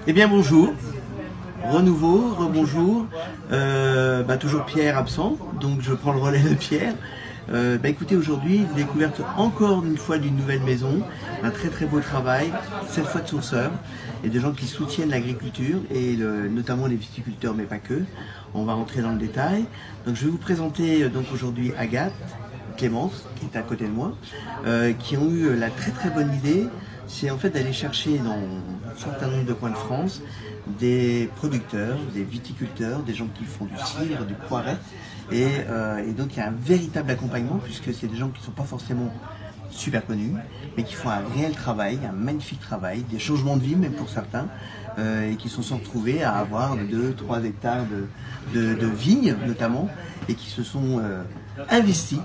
Eh bien bonjour, renouveau, rebonjour, toujours Pierre absent, donc je prends le relais de Pierre. Écoutez, aujourd'hui, découverte encore une fois d'une nouvelle maison, un très beau travail, cette fois de sourceurs, et des gens qui soutiennent l'agriculture, et notamment les viticulteurs, mais pas que. On va rentrer dans le détail. Donc je vais vous présenter donc aujourd'hui Agathe, Clémence, qui est à côté de moi, qui ont eu la très bonne idée, c'est en fait d'aller chercher dans un certain nombre de coins de France des producteurs, des viticulteurs, des gens qui font du cidre, du poiret, et donc il y a un véritable accompagnement puisque c'est des gens qui ne sont pas forcément super connus, mais qui font un réel travail, un magnifique travail, des changements de vie même pour certains, et qui se sont retrouvés à avoir 2-3 hectares de vignes notamment, et qui se sont investis.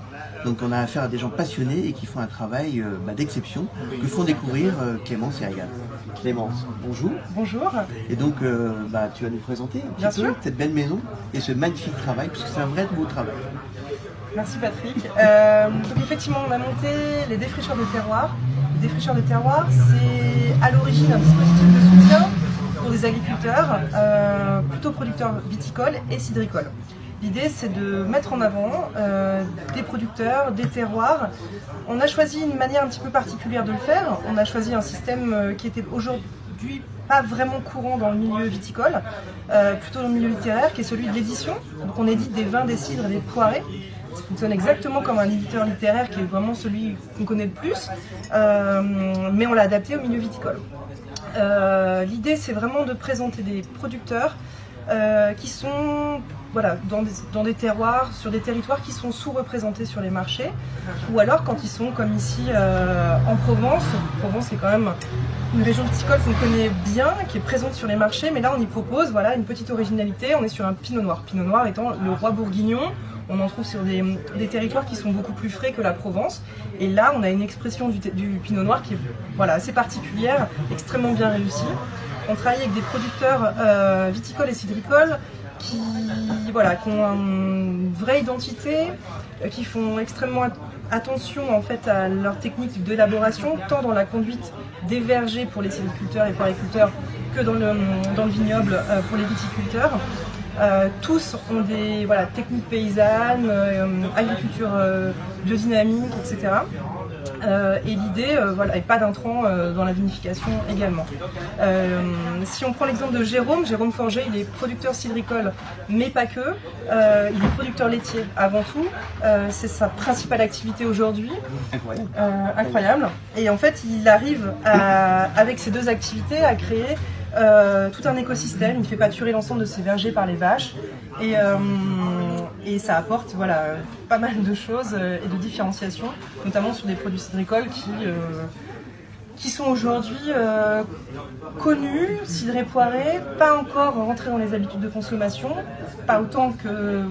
Donc on a affaire à des gens passionnés et qui font un travail d'exception, que font découvrir Clémence et Agathe. Clémence, bonjour. Bonjour. Et donc tu vas nous présenter un petit peu cette belle maison et ce magnifique travail, parce que c'est un vrai beau travail. Merci Patrick. Donc effectivement, on a monté les défricheurs de terroir. Les défricheurs de terroir, c'est à l'origine un dispositif de soutien pour des agriculteurs, plutôt producteurs viticoles et cidricoles. L'idée, c'est de mettre en avant des producteurs, des terroirs. On a choisi une manière un petit peu particulière de le faire. On a choisi un système qui était aujourd'hui pas vraiment courant dans le milieu viticole, plutôt dans le milieu littéraire, qui est celui de l'édition. Donc on édite des vins, des cidres, des poirets. Ça fonctionne exactement comme un éditeur littéraire qui est vraiment celui qu'on connaît le plus, mais on l'a adapté au milieu viticole. L'idée, c'est vraiment de présenter des producteurs qui sont dans des terroirs, sur des territoires qui sont sous-représentés sur les marchés, ou alors quand ils sont comme ici en Provence. Provence est quand même une région viticole qu'on connaît bien, qui est présente sur les marchés, mais là on y propose une petite originalité. On est sur un pinot noir. Pinot noir étant le roi bourguignon. On en trouve sur des territoires qui sont beaucoup plus frais que la Provence. Et là, on a une expression du pinot noir qui est assez particulière, extrêmement bien réussie. On travaille avec des producteurs viticoles et cidricoles qui ont une vraie identité, qui font extrêmement attention en fait à leur technique d'élaboration, tant dans la conduite des vergers pour les cidriculteurs et poiriculteurs que dans le vignoble pour les viticulteurs. Tous ont des techniques paysannes, agriculture biodynamique, etc. Et l'idée, et pas d'intrants dans la vinification également. Si on prend l'exemple de Jérôme Forget, il est producteur cidricole, mais pas que. Il est producteur laitier avant tout. C'est sa principale activité aujourd'hui. Incroyable. Et en fait, il arrive avec ces deux activités à créer tout un écosystème. Il fait pâturer l'ensemble de ses vergers par les vaches, et ça apporte pas mal de choses et de différenciation, notamment sur des produits cidricoles qui sont aujourd'hui connus, cidrés poirés, pas encore rentrés dans les habitudes de consommation, pas autant que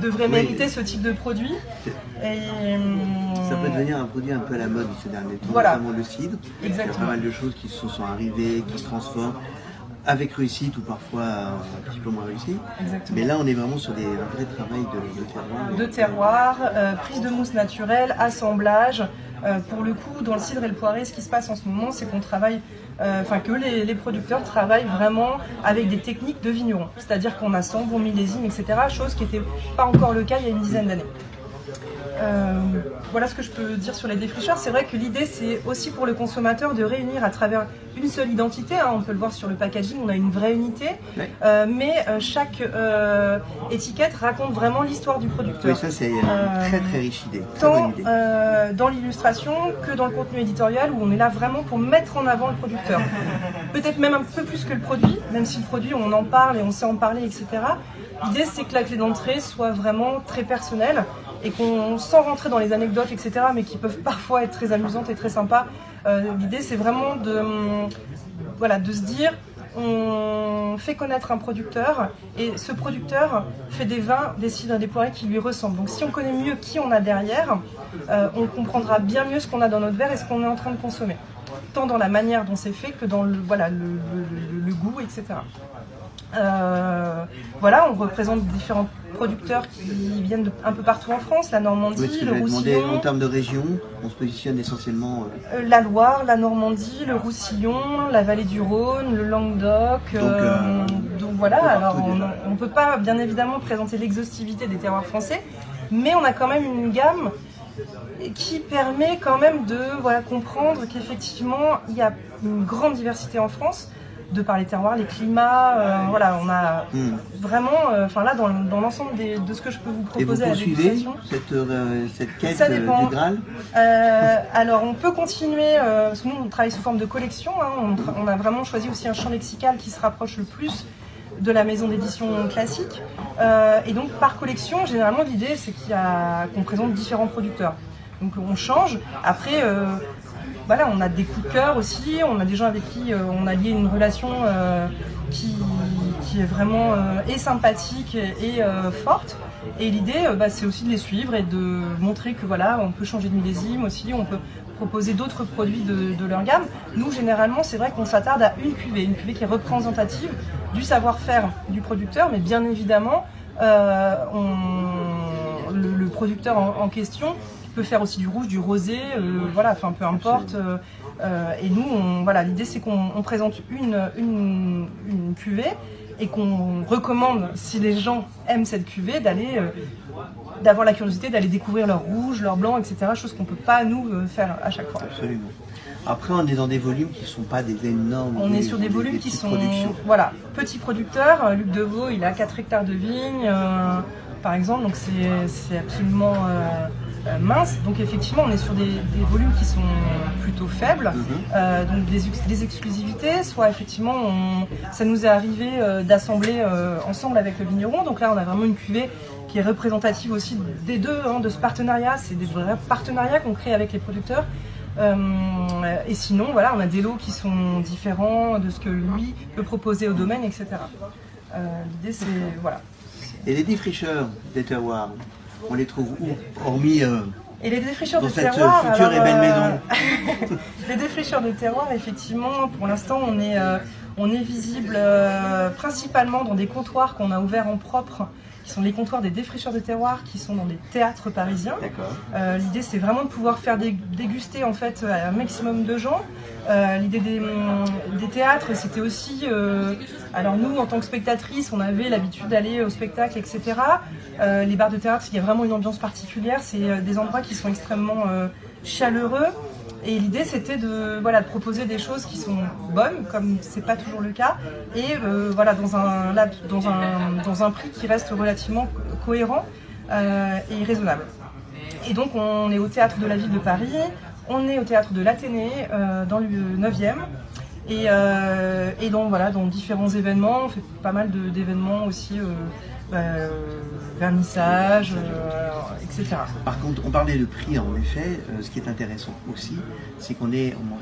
devrait mériter ce type de produit. Ça peut devenir un produit un peu à la mode ces derniers temps, notamment le cidre. Exactement. Il y a pas mal de choses qui se sont arrivées, qui se transforment, avec réussite ou parfois un petit peu moins réussi. Exactement. Mais là, on est vraiment sur un vrai travail de terroir. De terroir, prise de mousse naturelle, assemblage. Pour le coup, dans le cidre et le poiré, ce qui se passe en ce moment, c'est qu'on travaille, que les producteurs travaillent vraiment avec des techniques de vignerons. C'est-à-dire qu'on assemble, bon millésime, etc. Chose qui n'était pas encore le cas il y a une dizaine d'années. Voilà ce que je peux dire sur les défricheurs. C'est vrai que l'idée, c'est aussi pour le consommateur de réunir à travers une seule identité. On peut le voir sur le packaging, on a une vraie unité, mais chaque étiquette raconte vraiment l'histoire du producteur. Oui, ça c'est très riche idée. Tant dans l'illustration que dans le contenu éditorial, où on est là vraiment pour mettre en avant le producteur. Peut-être même un peu plus que le produit, même si le produit on en parle et on sait en parler, etc. L'idée, c'est que la clé d'entrée soit vraiment très personnelle, et qu'on, sans rentrer dans les anecdotes, etc., mais qui peuvent parfois être très amusantes et très sympas, l'idée c'est vraiment de se dire, on fait connaître un producteur, et ce producteur fait des vins, des cidres et des poirées qui lui ressemblent. Donc si on connaît mieux qui on a derrière, on comprendra bien mieux ce qu'on a dans notre verre et ce qu'on est en train de consommer. tant dans la manière dont c'est fait que dans le goût, etc. Voilà, on représente différents producteurs qui viennent un peu partout en France, la Normandie, le Roussillon. En termes de région, on se positionne essentiellement... la Loire, la Normandie, le Roussillon, la vallée du Rhône, le Languedoc. Donc voilà, alors on ne peut pas bien évidemment présenter l'exhaustivité des terroirs français, mais on a quand même une gamme qui permet quand même de comprendre qu'effectivement il y a une grande diversité en France, de par les terroirs, les climats, voilà, on a vraiment, là dans l'ensemble de ce que je peux vous proposer à la dégustation. Et vous poursuivez cette quête du Graal? Alors on peut continuer, parce que nous on travaille sous forme de collection, hein, on a vraiment choisi aussi un champ lexical qui se rapproche le plus de la maison d'édition classique, et donc par collection, généralement l'idée c'est qu'on présente différents producteurs. Donc on change, après voilà, on a des coups de cœur aussi, on a des gens avec qui on a lié une relation qui est vraiment sympathique et forte. Et l'idée, c'est aussi de les suivre et de montrer que voilà, on peut changer de millésime aussi, on peut proposer d'autres produits de leur gamme. Nous, généralement, c'est vrai qu'on s'attarde à une cuvée qui est représentative du savoir-faire du producteur, mais bien évidemment, le producteur en question peut faire aussi du rouge, du rosé, voilà, enfin peu importe. Et nous, l'idée c'est qu'on présente une cuvée et qu'on recommande, si les gens aiment cette cuvée, d'avoir la curiosité d'aller découvrir leur rouge, leur blanc, etc. Chose qu'on ne peut pas nous faire à chaque fois. Absolument. Après, on est dans des volumes qui ne sont pas des énormes. On est sur des volumes qui sont petits producteurs. Luc Deveau, il a 4 hectares de vignes, par exemple, donc c'est absolument mince. Donc effectivement, on est sur des volumes qui sont plutôt faibles, donc des exclusivités. Soit effectivement, ça nous est arrivé d'assembler ensemble avec le vigneron. Donc là, on a vraiment une cuvée qui est représentative aussi des deux, de ce partenariat. C'est des vrais partenariats qu'on crée avec les producteurs. Et sinon, voilà, on a des lots qui sont différents de ce que lui peut proposer au domaine, etc. L'idée, c'est voilà. Et les défricheurs des terroirs, on les trouve où, hormis et les défricheurs dans de cette terroir, future et belle maison? Les défricheurs de terroir, effectivement, pour l'instant, on est visible principalement dans des comptoirs qu'on a ouverts en propre, qui sont les comptoirs des défricheurs de terroir, qui sont dans des théâtres parisiens. L'idée, c'est vraiment de pouvoir faire déguster en fait à un maximum de gens. L'idée des théâtres, c'était aussi... alors nous, en tant que spectatrices, on avait l'habitude d'aller au spectacle, etc. Les bars de théâtre, il y a vraiment une ambiance particulière. C'est des endroits qui sont extrêmement chaleureux. Et l'idée, c'était de proposer des choses qui sont bonnes, comme c'est pas toujours le cas, et dans un prix qui reste relativement cohérent et raisonnable. Et donc, on est au Théâtre de la Ville de Paris, on est au Théâtre de l'Athénée, dans le 9e, et donc, dans différents événements. On fait pas mal d'événements aussi, vernissage, etc. Par contre, on parlait de prix, en effet. Ce qui est intéressant aussi, c'est qu'on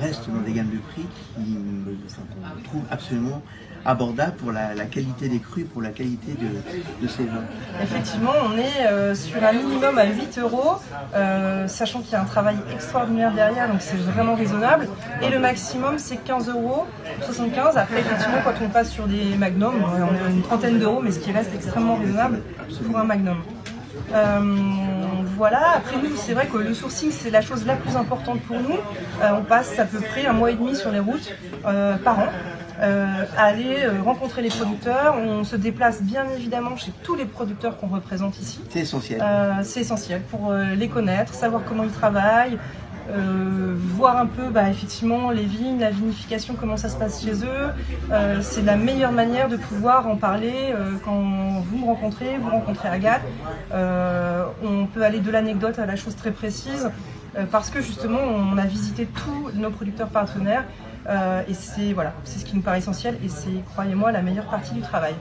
reste dans des gammes de prix qu'on trouve absolument abordables pour la qualité des crus, pour la qualité de ces vins. Effectivement, on est sur un minimum à 8 €, sachant qu'il y a un travail extraordinaire derrière, donc c'est vraiment raisonnable. Et le maximum, c'est 15,75 €. Après, effectivement, quand on passe sur des magnums, on a une trentaine d'euros, mais ce qui reste extrêmement raisonnable pour un magnum. Voilà, après nous, c'est vrai que le sourcing, c'est la chose la plus importante pour nous. On passe à peu près 1 mois et demi sur les routes par an, à aller rencontrer les producteurs. On se déplace bien évidemment chez tous les producteurs qu'on représente ici. C'est essentiel. C'est essentiel pour les connaître, savoir comment ils travaillent, voir un peu effectivement les vignes, la vinification, comment ça se passe chez eux. C'est la meilleure manière de pouvoir en parler quand vous me rencontrez, vous rencontrez Agathe. On peut aller de l'anecdote à la chose très précise, parce que justement on a visité tous nos producteurs partenaires, et c'est ce qui nous paraît essentiel, et c'est, croyez-moi, la meilleure partie du travail.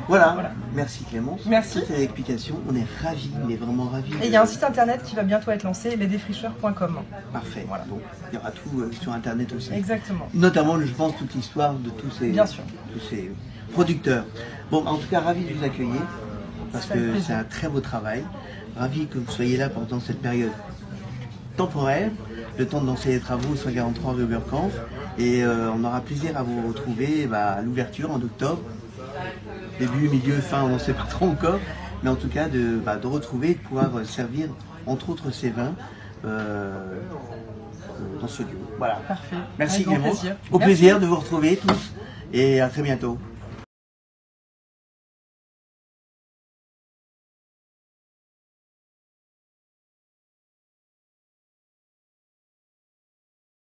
Voilà. Merci Clémence. Merci. Pour cette explication, on est ravis, on est vraiment ravis. Et il y a un site internet qui va bientôt être lancé, lesdéfricheurs.com. Parfait. Voilà. Donc il y aura tout sur internet aussi. Exactement. Notamment, je pense, toute l'histoire de tous ces producteurs. Bon, en tout cas, ravi de vous accueillir, parce que c'est un très beau travail. Ravi que vous soyez là pendant cette période temporaire, le temps de lancer les travaux sur 43 rue Burgkampf. Et on aura plaisir à vous retrouver à l'ouverture en octobre. Début, milieu, fin, on n'en sait pas trop encore. Mais en tout cas, de retrouver et de pouvoir servir, entre autres, ces vins dans ce lieu. Voilà. Parfait. Merci Clément. Au plaisir de vous retrouver tous et à très bientôt.